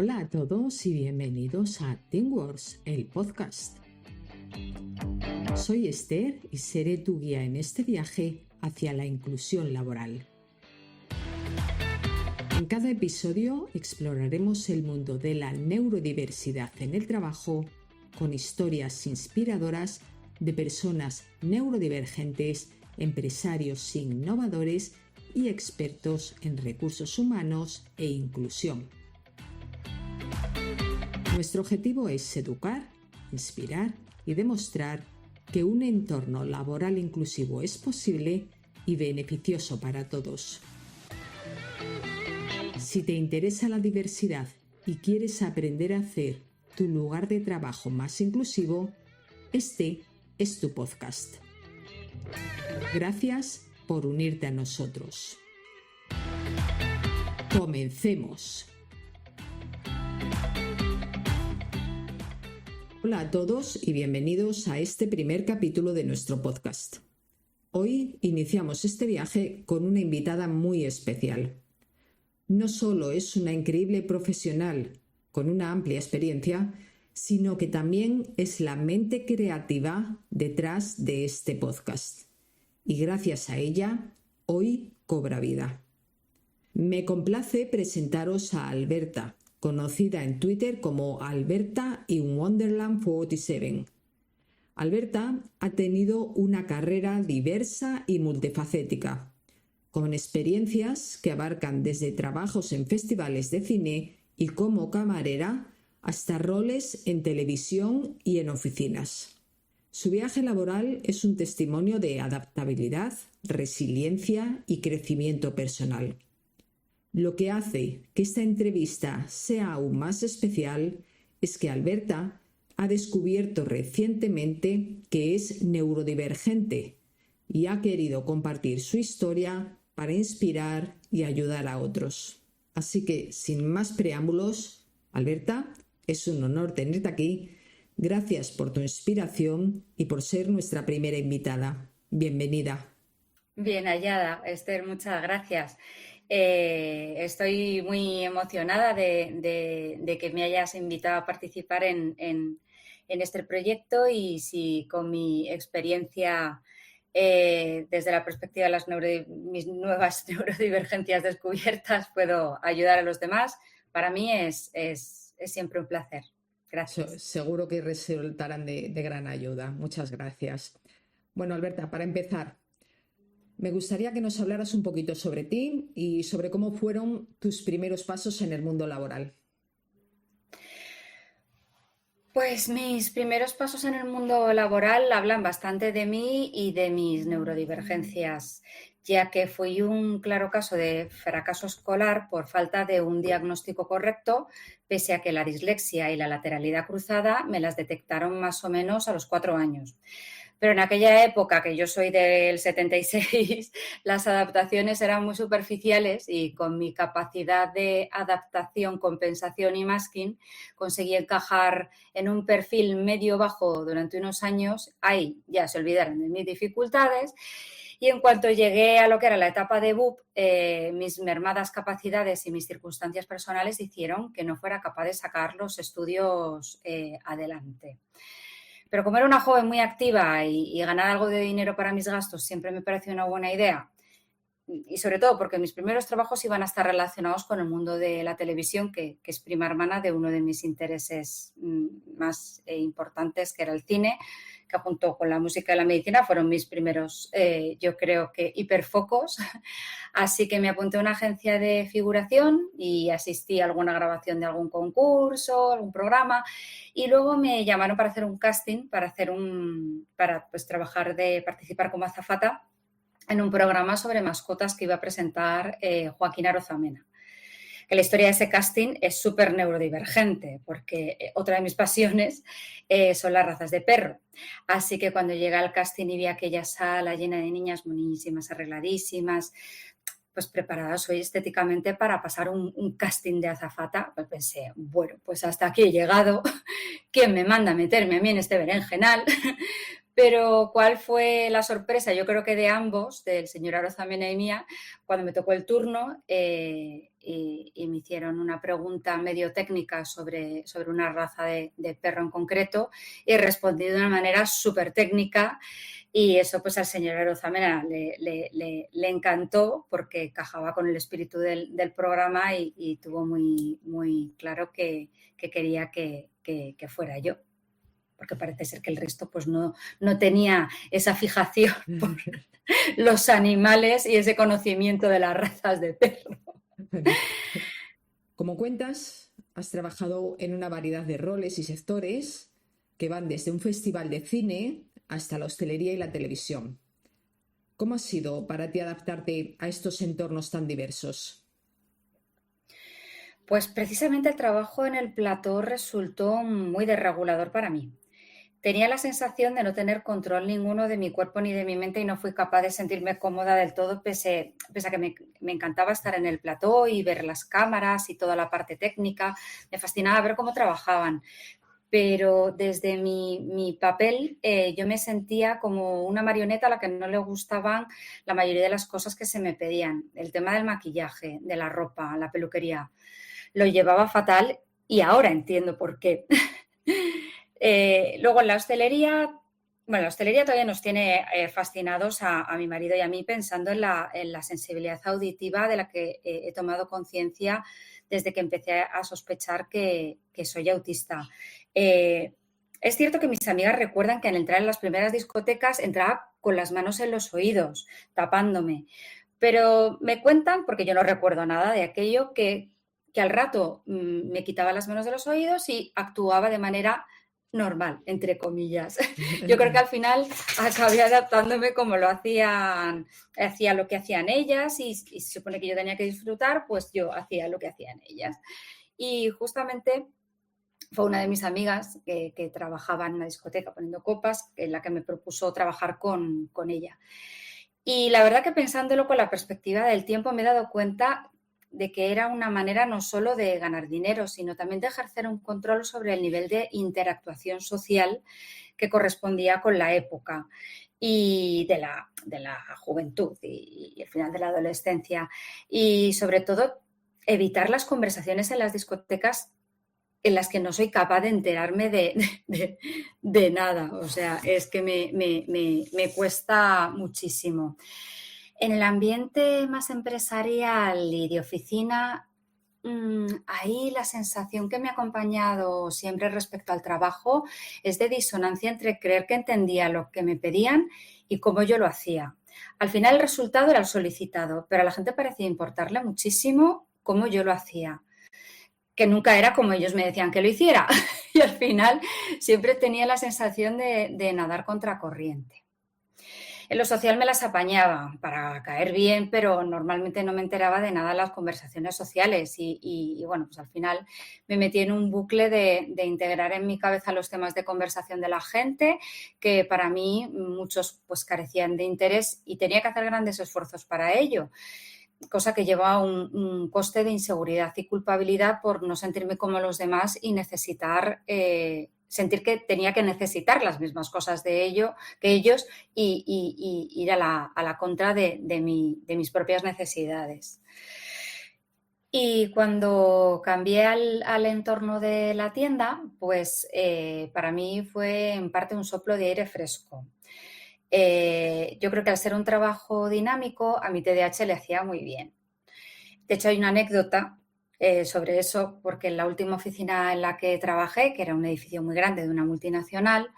Hola a todos y bienvenidos a ThemeWorks, el podcast. Soy Esther y seré tu guía en este viaje hacia la inclusión laboral. En cada episodio exploraremos el mundo de la neurodiversidad en el trabajo con historias inspiradoras de personas neurodivergentes, empresarios innovadores y expertos en recursos humanos e inclusión. Nuestro objetivo es educar, inspirar y demostrar que un entorno laboral inclusivo es posible y beneficioso para todos. Si te interesa la diversidad y quieres aprender a hacer tu lugar de trabajo más inclusivo, este es tu podcast. Gracias por unirte a nosotros. ¡Comencemos! Hola a todos y bienvenidos a este primer capítulo de nuestro podcast. Hoy iniciamos este viaje con una invitada muy especial. No solo es una increíble profesional con una amplia experiencia, sino que también es la mente creativa detrás de este podcast. Y gracias a ella, hoy cobra vida. Me complace presentaros a Alberta, conocida en Twitter como Alberta in Wonderland 47. Alberta ha tenido una carrera diversa y multifacética, con experiencias que abarcan desde trabajos en festivales de cine y como camarera hasta roles en televisión y en oficinas. Su viaje laboral es un testimonio de adaptabilidad, resiliencia y crecimiento personal. Lo que hace que esta entrevista sea aún más especial es que Alberta ha descubierto recientemente que es neurodivergente y ha querido compartir su historia para inspirar y ayudar a otros. Así que, sin más preámbulos, Alberta, es un honor tenerte aquí. Gracias por tu inspiración y por ser nuestra primera invitada. Bienvenida. Bien hallada, Esther, muchas gracias. Estoy muy emocionada de que me hayas invitado a participar en este proyecto y si con mi experiencia desde la perspectiva de mis nuevas neurodivergencias descubiertas puedo ayudar a los demás, para mí es siempre un placer. Gracias. Seguro que resultarán de gran ayuda. Muchas gracias. Bueno, Alberta, para empezar, me gustaría que nos hablaras un poquito sobre ti y sobre cómo fueron tus primeros pasos en el mundo laboral. Pues mis primeros pasos en el mundo laboral hablan bastante de mí y de mis neurodivergencias, ya que fui un claro caso de fracaso escolar por falta de un diagnóstico correcto, pese a que la dislexia y la lateralidad cruzada me las detectaron más o menos a los 4 años. Pero en aquella época, que yo soy del 76, las adaptaciones eran muy superficiales y con mi capacidad de adaptación, compensación y masking conseguí encajar en un perfil medio-bajo durante unos años. Ahí ya se olvidaron de mis dificultades. Y en cuanto llegué a lo que era la etapa de BUP, mis mermadas capacidades y mis circunstancias personales hicieron que no fuera capaz de sacar los estudios adelante. Pero como era una joven muy activa y ganar algo de dinero para mis gastos siempre me pareció una buena idea, y sobre todo porque mis primeros trabajos iban a estar relacionados con el mundo de la televisión, que es prima hermana de uno de mis intereses más importantes, que era el cine, que junto con la música y la medicina fueron mis primeros, yo creo que hiperfocos. Así que me apunté a una agencia de figuración y asistí a alguna grabación de algún concurso, algún programa, y luego me llamaron para hacer un casting, para participar como azafata en un programa sobre mascotas que iba a presentar Joaquín Arozamena. Que la historia de ese casting es súper neurodivergente, porque otra de mis pasiones son las razas de perro. Así que cuando llegué al casting y vi aquella sala llena de niñas monísimas, arregladísimas, pues preparada soy estéticamente para pasar un casting de azafata, pues pensé, bueno, pues hasta aquí he llegado, ¿quién me manda a meterme a mí en este berenjenal? Pero ¿cuál fue la sorpresa? Yo creo que de ambos, del señor Arozamena y mía, cuando me tocó el turno y me hicieron una pregunta medio técnica sobre una raza de perro en concreto y respondí de una manera súper técnica y eso pues al señor Arozamena le encantó porque cajaba con el espíritu del programa y tuvo muy, muy claro que quería que fuera yo, porque parece ser que el resto pues no tenía esa fijación por los animales y ese conocimiento de las razas de perro. Como cuentas, has trabajado en una variedad de roles y sectores que van desde un festival de cine hasta la hostelería y la televisión. ¿Cómo ha sido para ti adaptarte a estos entornos tan diversos? Pues precisamente el trabajo en el plató resultó muy desregulador para mí. Tenía la sensación de no tener control ninguno de mi cuerpo ni de mi mente y no fui capaz de sentirme cómoda del todo, pese a que me encantaba estar en el plató y ver las cámaras y toda la parte técnica. Me fascinaba ver cómo trabajaban. Pero desde mi papel yo me sentía como una marioneta a la que no le gustaban la mayoría de las cosas que se me pedían. El tema del maquillaje, de la ropa, la peluquería, lo llevaba fatal y ahora entiendo por qué. Luego en la hostelería, bueno, la hostelería todavía nos tiene fascinados a mi marido y a mí pensando en la sensibilidad auditiva de la que he tomado conciencia desde que empecé a sospechar que soy autista. Es cierto que mis amigas recuerdan que al entrar en las primeras discotecas entraba con las manos en los oídos, tapándome, pero me cuentan, porque yo no recuerdo nada de aquello, que al rato me quitaba las manos de los oídos y actuaba de manera normal, entre comillas. Yo creo que al final acabé adaptándome como lo hacía lo que hacían ellas y se supone que yo tenía que disfrutar, pues yo hacía lo que hacían ellas. Y justamente fue una de mis amigas que trabajaba en una discoteca poniendo copas, en la que me propuso trabajar con ella. Y la verdad que pensándolo con la perspectiva del tiempo me he dado cuenta de que era una manera no solo de ganar dinero, sino también de ejercer un control sobre el nivel de interactuación social que correspondía con la época y de la juventud y el final de la adolescencia. Y sobre todo, evitar las conversaciones en las discotecas en las que no soy capaz de enterarme de nada. O sea, es que me cuesta muchísimo. En el ambiente más empresarial y de oficina, ahí la sensación que me ha acompañado siempre respecto al trabajo es de disonancia entre creer que entendía lo que me pedían y cómo yo lo hacía. Al final el resultado era el solicitado, pero a la gente parecía importarle muchísimo cómo yo lo hacía, que nunca era como ellos me decían que lo hiciera. Y al final siempre tenía la sensación de nadar contracorriente. En lo social me las apañaba para caer bien, pero normalmente no me enteraba de nada en las conversaciones sociales y bueno, pues al final me metí en un bucle de integrar en mi cabeza los temas de conversación de la gente, que para mí muchos pues carecían de interés y tenía que hacer grandes esfuerzos para ello, cosa que lleva a un coste de inseguridad y culpabilidad por no sentirme como los demás y necesitar sentir que tenía que necesitar las mismas cosas que ellos y ir a la contra de mis propias necesidades. Y cuando cambié al entorno de la tienda, pues para mí fue en parte un soplo de aire fresco. Yo creo que al ser un trabajo dinámico, a mi TDAH le hacía muy bien. De hecho, hay una anécdota sobre eso, porque en la última oficina en la que trabajé, que era un edificio muy grande de una multinacional,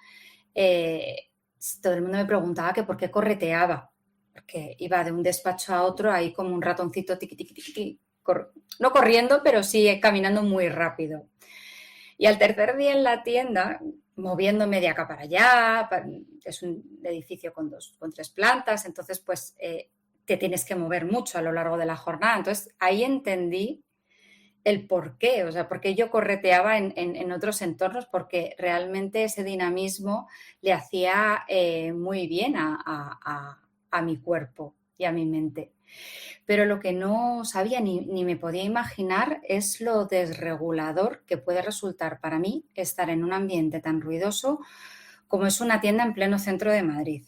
todo el mundo me preguntaba que por qué correteaba, porque iba de un despacho a otro ahí como un ratoncito tiqui, tiqui, tiqui, no corriendo, pero sí caminando muy rápido. Y al tercer día en la tienda, moviéndome de acá para allá, es un edificio con 3 plantas, entonces pues te tienes que mover mucho a lo largo de la jornada. Entonces ahí entendí el por qué, o sea, por qué yo correteaba en otros entornos, porque realmente ese dinamismo le hacía muy bien a mi cuerpo y a mi mente. Pero lo que no sabía ni me podía imaginar es lo desregulador que puede resultar para mí estar en un ambiente tan ruidoso como es una tienda en pleno centro de Madrid.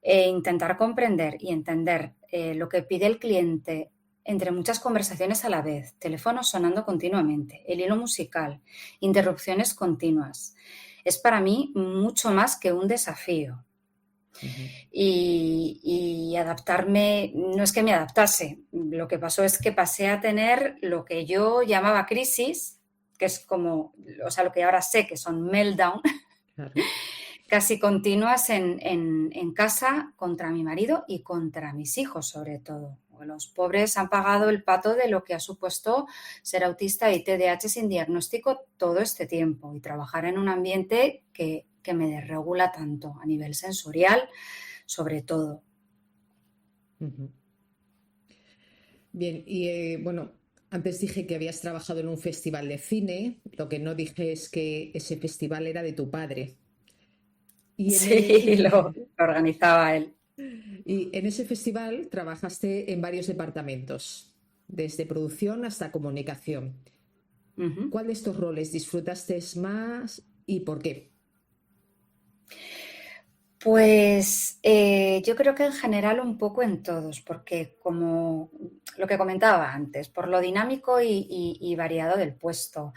Intentar comprender y entender lo que pide el cliente entre muchas conversaciones a la vez, teléfonos sonando continuamente, el hilo musical, interrupciones continuas. Es para mí mucho más que un desafío. Y adaptarme, no es que me adaptase, lo que pasó es que pasé a tener lo que yo llamaba crisis, que es como, o sea, lo que ahora sé que son meltdown, Claro. casi continuas en casa contra mi marido y contra mis hijos, sobre todo. Los pobres han pagado el pato de lo que ha supuesto ser autista y TDAH sin diagnóstico todo este tiempo y trabajar en un ambiente que me desregula tanto a nivel sensorial, sobre todo. Bien, y bueno, antes dije que habías trabajado en un festival de cine, lo que no dije es que ese festival era de tu padre. Y en, Sí, lo organizaba él. y en ese festival trabajaste en varios departamentos, desde producción hasta comunicación. Uh-huh. ¿Cuál de estos roles disfrutaste más y por qué? Pues yo creo que en general un poco en todos, porque como lo que comentaba antes, por lo dinámico y variado del puesto,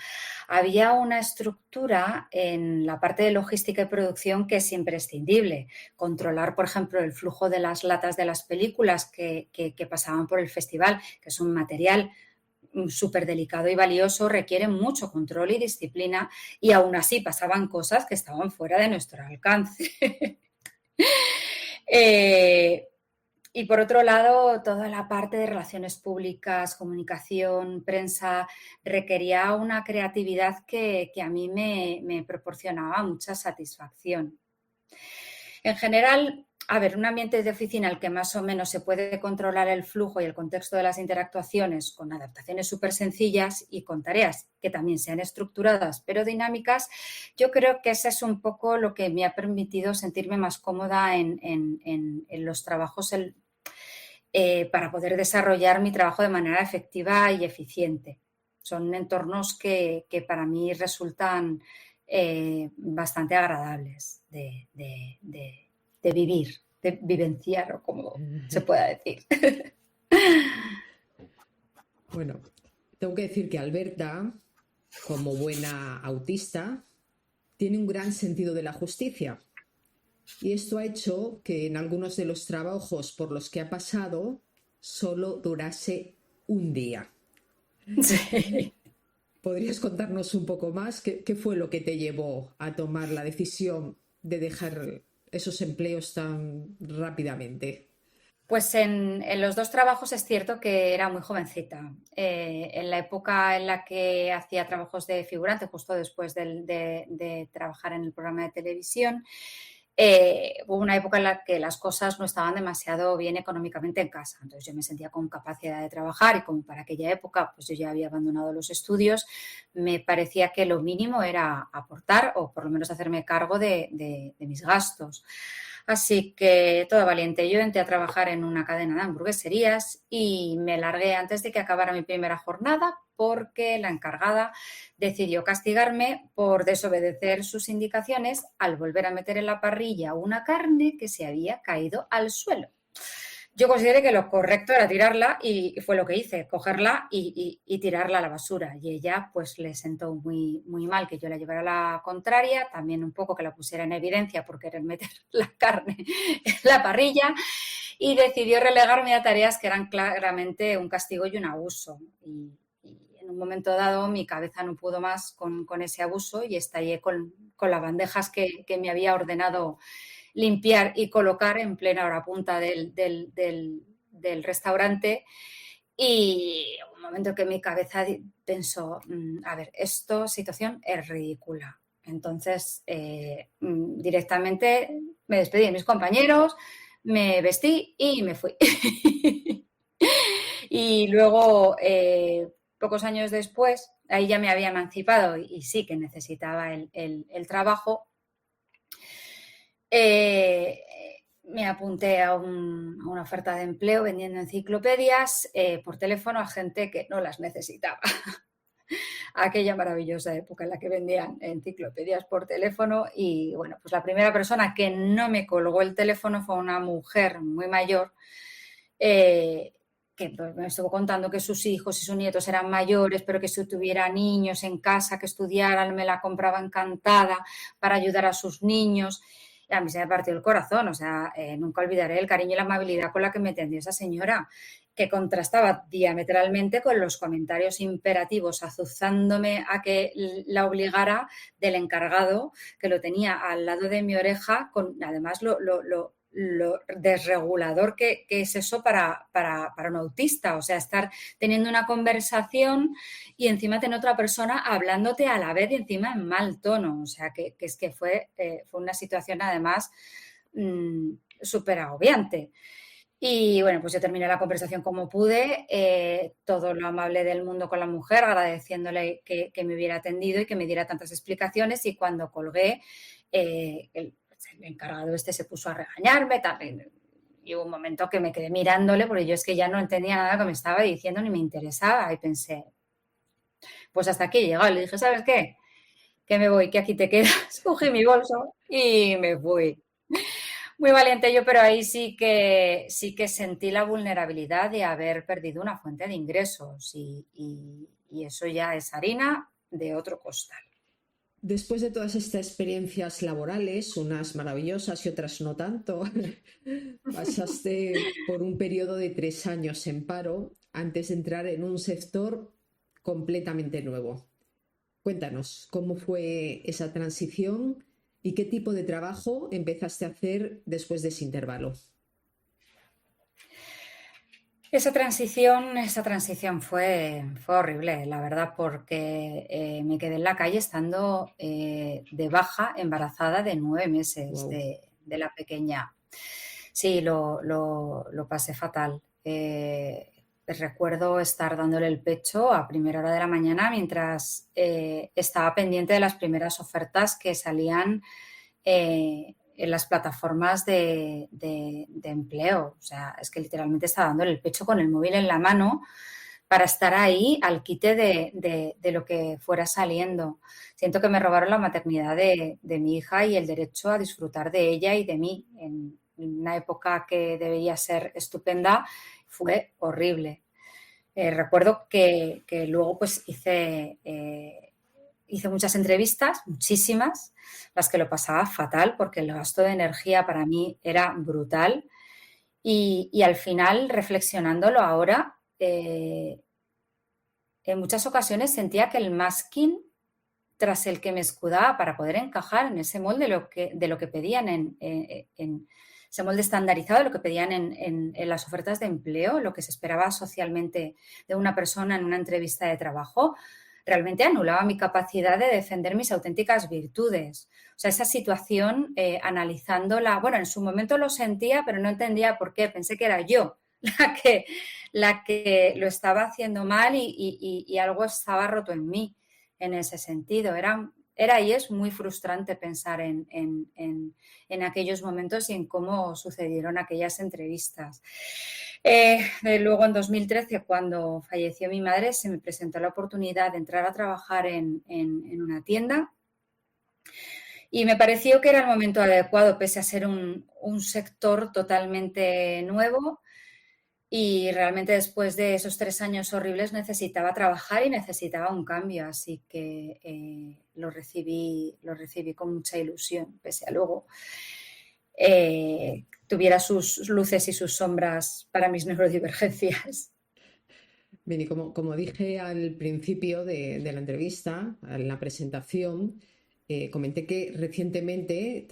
había una estructura en la parte de logística y producción que es imprescindible. Controlar, por ejemplo, el flujo de las latas de las películas que pasaban por el festival, que es un material súper delicado y valioso, requiere mucho control y disciplina, y aún así pasaban cosas que estaban fuera de nuestro alcance. Y por otro lado, toda la parte de relaciones públicas, comunicación, prensa, requería una creatividad que a mí me proporcionaba mucha satisfacción. En general, a ver, un ambiente de oficina al que más o menos se puede controlar el flujo y el contexto de las interactuaciones con adaptaciones súper sencillas y con tareas que también sean estructuradas pero dinámicas, yo creo que ese es un poco lo que me ha permitido sentirme más cómoda en los trabajos para poder desarrollar mi trabajo de manera efectiva y eficiente. Son entornos que para mí resultan bastante agradables de vivir, de vivenciar, o como se pueda decir. Bueno, tengo que decir que Alberta, como buena autista, tiene un gran sentido de la justicia. Y esto ha hecho que en algunos de los trabajos por los que ha pasado solo durase un día. Sí. ¿Podrías contarnos un poco más qué fue lo que te llevó a tomar la decisión de dejar esos empleos tan rápidamente? Pues en los dos trabajos es cierto que era muy jovencita. En la época en la que hacía trabajos de figurante, justo después de trabajar en el programa de televisión, hubo una época en la que las cosas no estaban demasiado bien económicamente en casa. Entonces yo me sentía con capacidad de trabajar y como para aquella época pues yo ya había abandonado los estudios, me parecía que lo mínimo era aportar o por lo menos hacerme cargo de mis gastos. Así que toda valiente, yo entré a trabajar en una cadena de hamburgueserías y me largué antes de que acabara mi primera jornada porque la encargada decidió castigarme por desobedecer sus indicaciones al volver a meter en la parrilla una carne que se había caído al suelo. Yo consideré que lo correcto era tirarla y fue lo que hice, cogerla y tirarla a la basura. Y ella pues le sentó muy, muy mal que yo la llevara a la contraria, también un poco que la pusiera en evidencia por querer meter la carne en la parrilla y decidió relegarme a tareas que eran claramente un castigo y un abuso. Y en un momento dado mi cabeza no pudo más con ese abuso y estallé con las bandejas que me había ordenado limpiar y colocar en plena hora punta del restaurante. Y un momento que mi cabeza pensó, a ver, esta situación es ridícula. Entonces, directamente me despedí de mis compañeros, me vestí y me fui. Y luego, pocos años después, ahí ya me había emancipado y sí que necesitaba el trabajo. Me apunté a una oferta de empleo vendiendo enciclopedias por teléfono a gente que no las necesitaba. aquella maravillosa época en la que vendían enciclopedias por teléfono y bueno, pues la primera persona que no me colgó el teléfono fue una mujer muy mayor que pues, me estuvo contando que sus hijos y sus nietos eran mayores, pero que si tuviera niños en casa que estudiaran, me la compraba encantada para ayudar a sus niños. Y a mí se me partió el corazón, o sea, nunca olvidaré el cariño y la amabilidad con la que me atendió esa señora, que contrastaba diametralmente con los comentarios imperativos, azuzándome a que la obligara del encargado, que lo tenía al lado de mi oreja, con además lo desregulador que es eso para un autista, o sea, estar teniendo una conversación y encima tener otra persona hablándote a la vez y encima en mal tono, o sea, que es que fue una situación además súper agobiante. Y bueno, pues yo terminé la conversación como pude, todo lo amable del mundo con la mujer, agradeciéndole que me hubiera atendido y que me diera tantas explicaciones y cuando colgué, el encargado se puso a regañarme, también. Y hubo un momento que me quedé mirándole porque yo es que ya no entendía nada que me estaba diciendo ni me interesaba y pensé, pues hasta aquí he llegado. Y le dije, ¿sabes qué? Que me voy, que aquí te quedas. Cogí mi bolso y me fui. Muy valiente yo, pero ahí sí que sentí la vulnerabilidad de haber perdido una fuente de ingresos y eso ya es harina de otro costal. Después de todas estas experiencias laborales, unas maravillosas y otras no tanto, pasaste por un periodo de 3 años en paro antes de entrar en un sector completamente nuevo. Cuéntanos, ¿cómo fue esa transición y qué tipo de trabajo empezaste a hacer después de ese intervalo? Esa transición fue horrible, la verdad, porque me quedé en la calle estando de baja, embarazada de 9 meses Wow. de la pequeña. Sí, lo pasé fatal. Recuerdo estar dándole el pecho a primera hora de la mañana mientras estaba pendiente de las primeras ofertas que salían en las plataformas de empleo. O sea, es que literalmente estaba dándole el pecho con el móvil en la mano para estar ahí al quite de lo que fuera saliendo. Siento que me robaron la maternidad de mi hija y el derecho a disfrutar de ella y de mí en una época que debía ser estupenda. Fue horrible. Recuerdo que luego pues hice muchas entrevistas, muchísimas, las que lo pasaba fatal porque el gasto de energía para mí era brutal y al final, reflexionándolo ahora, en muchas ocasiones sentía que el masking tras el que me escudaba para poder encajar en ese molde de lo que pedían en ese molde estandarizado de lo que pedían en las ofertas de empleo, lo que se esperaba socialmente de una persona en una entrevista de trabajo, realmente anulaba mi capacidad de defender mis auténticas virtudes. O sea, esa situación, analizándola, bueno, en su momento lo sentía, pero no entendía por qué. Pensé que era yo la que lo estaba haciendo mal y algo estaba roto en mí en ese sentido. Era y es muy frustrante pensar en aquellos momentos y en cómo sucedieron aquellas entrevistas. Luego, en 2013, cuando falleció mi madre, se me presentó la oportunidad de entrar a trabajar en una tienda y me pareció que era el momento adecuado, pese a ser un sector totalmente nuevo. Y realmente después de esos 3 años horribles necesitaba trabajar y necesitaba un cambio, así que lo recibí con mucha ilusión, pese a luego tuviera sus luces y sus sombras para mis neurodivergencias. Bien, y como dije al principio de la entrevista, en la presentación, comenté que recientemente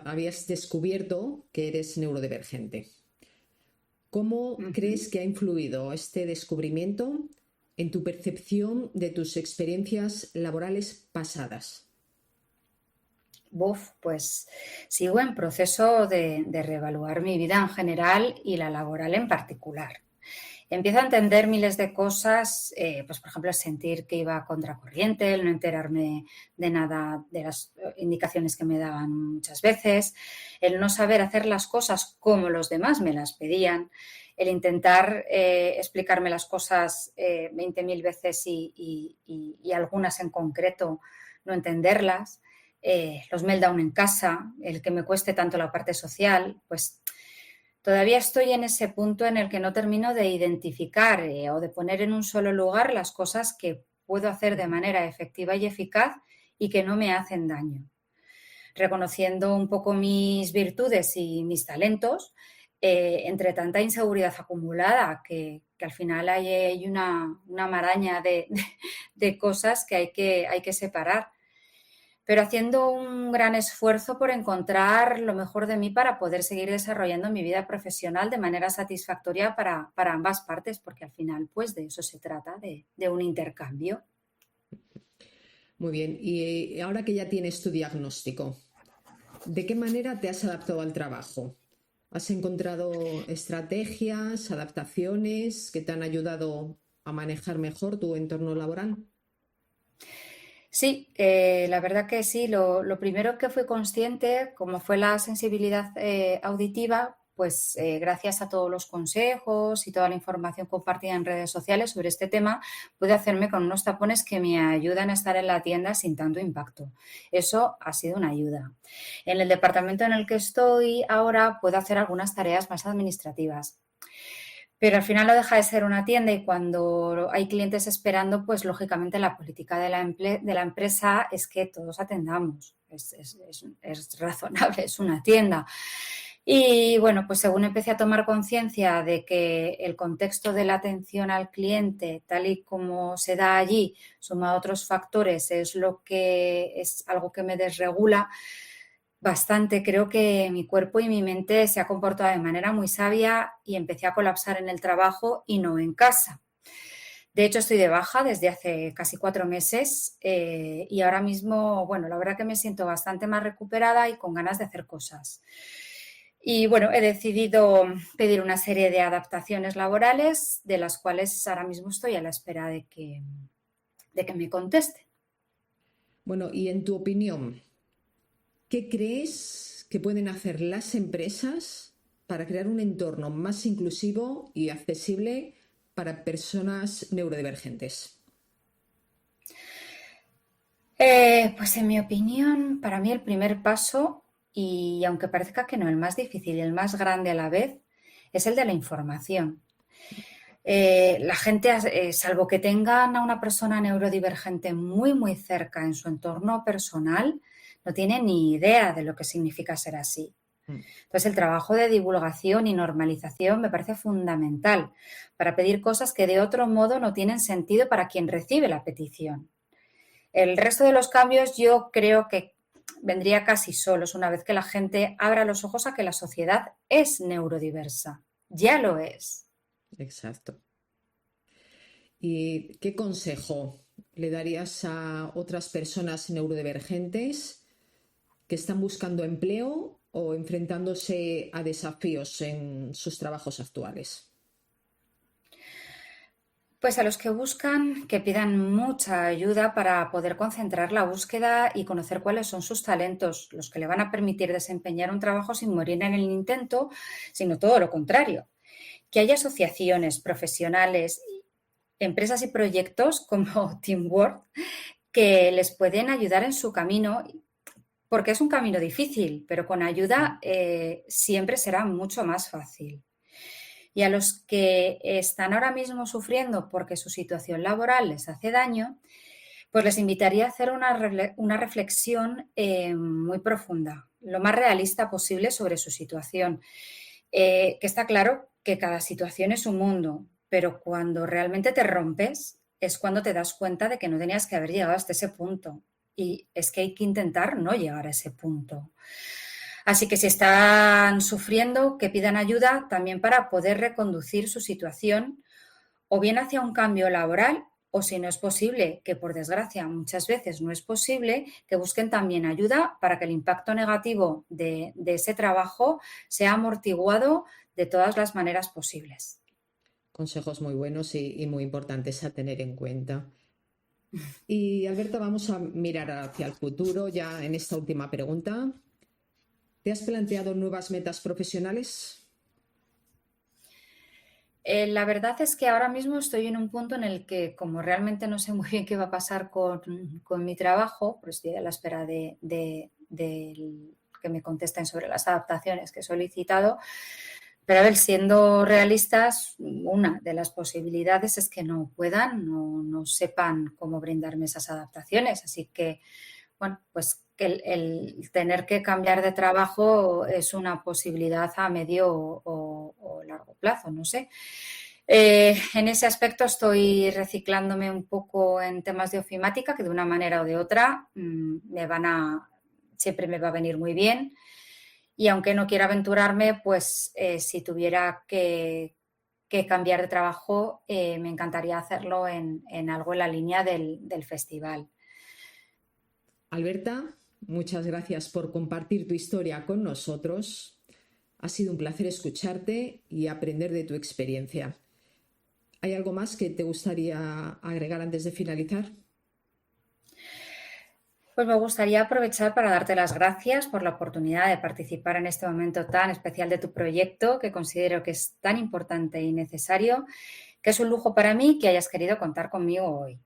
habías descubierto que eres neurodivergente. ¿Cómo crees que ha influido este descubrimiento en tu percepción de tus experiencias laborales pasadas? Pues sigo en proceso de reevaluar mi vida en general y la laboral en particular. Empiezo a entender miles de cosas, pues por ejemplo, el sentir que iba a contracorriente, el no enterarme de nada de las indicaciones que me daban muchas veces, el no saber hacer las cosas como los demás me las pedían, el intentar explicarme las cosas 20.000 veces y algunas en concreto no entenderlas, los meltdown en casa, el que me cueste tanto la parte social, pues todavía estoy en ese punto en el que no termino de identificar o de poner en un solo lugar las cosas que puedo hacer de manera efectiva y eficaz y que no me hacen daño. Reconociendo un poco mis virtudes y mis talentos, entre tanta inseguridad acumulada que al final hay una maraña de cosas que hay que separar, pero haciendo un gran esfuerzo por encontrar lo mejor de mí para poder seguir desarrollando mi vida profesional de manera satisfactoria para ambas partes, porque al final pues de eso se trata, de un intercambio. Muy bien, y ahora que ya tienes tu diagnóstico, ¿de qué manera te has adaptado al trabajo? ¿Has encontrado estrategias, adaptaciones que te han ayudado a manejar mejor tu entorno laboral? Sí, la verdad que sí. Lo primero que fui consciente, como fue la sensibilidad auditiva, pues gracias a todos los consejos y toda la información compartida en redes sociales sobre este tema, pude hacerme con unos tapones que me ayudan a estar en la tienda sin tanto impacto. Eso ha sido una ayuda. En el departamento en el que estoy ahora puedo hacer algunas tareas más administrativas. Pero al final no deja de ser una tienda y cuando hay clientes esperando, pues lógicamente la política de la empresa es que todos atendamos. Es razonable, es una tienda. Y bueno, pues según empecé a tomar conciencia de que el contexto de la atención al cliente, tal y como se da allí, sumado a otros factores, es algo que me desregula bastante. Creo que mi cuerpo y mi mente se ha comportado de manera muy sabia y empecé a colapsar en el trabajo y no en casa. De hecho, estoy de baja desde hace casi 4 meses y ahora mismo, bueno, la verdad que me siento bastante más recuperada y con ganas de hacer cosas. Y bueno, he decidido pedir una serie de adaptaciones laborales de las cuales ahora mismo estoy a la espera de que me contesten. Bueno, y en tu opinión, ¿qué crees que pueden hacer las empresas para crear un entorno más inclusivo y accesible para personas neurodivergentes? Pues en mi opinión, para mí el primer paso, y aunque parezca que no, el más difícil y el más grande a la vez, es el de la información. La gente, salvo que tengan a una persona neurodivergente muy, muy cerca en su entorno personal, no tiene ni idea de lo que significa ser así. Entonces, el trabajo de divulgación y normalización me parece fundamental para pedir cosas que de otro modo no tienen sentido para quien recibe la petición. El resto de los cambios yo creo que vendría casi solos una vez que la gente abra los ojos a que la sociedad es neurodiversa. Ya lo es. Exacto. ¿Y qué consejo le darías a otras personas neurodivergentes que están buscando empleo o enfrentándose a desafíos en sus trabajos actuales? Pues a los que buscan que pidan mucha ayuda para poder concentrar la búsqueda y conocer cuáles son sus talentos, los que le van a permitir desempeñar un trabajo sin morir en el intento, sino todo lo contrario. Que haya asociaciones profesionales, empresas y proyectos como Teamwork que les pueden ayudar en su camino, porque es un camino difícil, pero con ayuda siempre será mucho más fácil. Y a los que están ahora mismo sufriendo porque su situación laboral les hace daño, pues les invitaría a hacer una reflexión muy profunda, lo más realista posible sobre su situación. Que está claro que cada situación es un mundo, pero cuando realmente te rompes es cuando te das cuenta de que no tenías que haber llegado hasta ese punto. Y es que hay que intentar no llegar a ese punto. Así que si están sufriendo, que pidan ayuda también para poder reconducir su situación o bien hacia un cambio laboral o si no es posible, que por desgracia muchas veces no es posible, que busquen también ayuda para que el impacto negativo de ese trabajo sea amortiguado de todas las maneras posibles. Consejos muy buenos y muy importantes a tener en cuenta. Y Alberta, vamos a mirar hacia el futuro ya en esta última pregunta. ¿Te has planteado nuevas metas profesionales? La verdad es que ahora mismo estoy en un punto en el que, como realmente no sé muy bien qué va a pasar con mi trabajo, pues estoy a la espera de que me contesten sobre las adaptaciones que he solicitado. Pero a ver, siendo realistas, una de las posibilidades es que no puedan, no sepan cómo brindarme esas adaptaciones. Así que, bueno, pues que el tener que cambiar de trabajo es una posibilidad a medio o largo plazo, no sé. En ese aspecto estoy reciclándome un poco en temas de ofimática, que de una manera o de otra siempre me va a venir muy bien. Y aunque no quiera aventurarme, pues si tuviera que cambiar de trabajo, me encantaría hacerlo en algo en la línea del festival. Alberta, muchas gracias por compartir tu historia con nosotros. Ha sido un placer escucharte y aprender de tu experiencia. ¿Hay algo más que te gustaría agregar antes de finalizar? Pues me gustaría aprovechar para darte las gracias por la oportunidad de participar en este momento tan especial de tu proyecto, que considero que es tan importante y necesario, que es un lujo para mí que hayas querido contar conmigo hoy.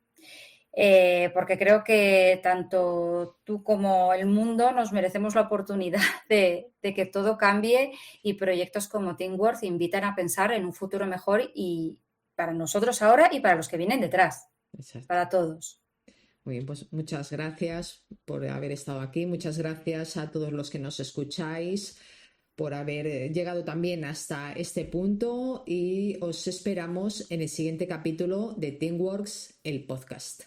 Porque creo que tanto tú como el mundo nos merecemos la oportunidad de que todo cambie, y proyectos como Teamworth invitan a pensar en un futuro mejor, y para nosotros ahora y para los que vienen detrás, Exacto. para todos. Muy bien, pues muchas gracias por haber estado aquí. Muchas gracias a todos los que nos escucháis por haber llegado también hasta este punto, y os esperamos en el siguiente capítulo de TeamWorks, el podcast.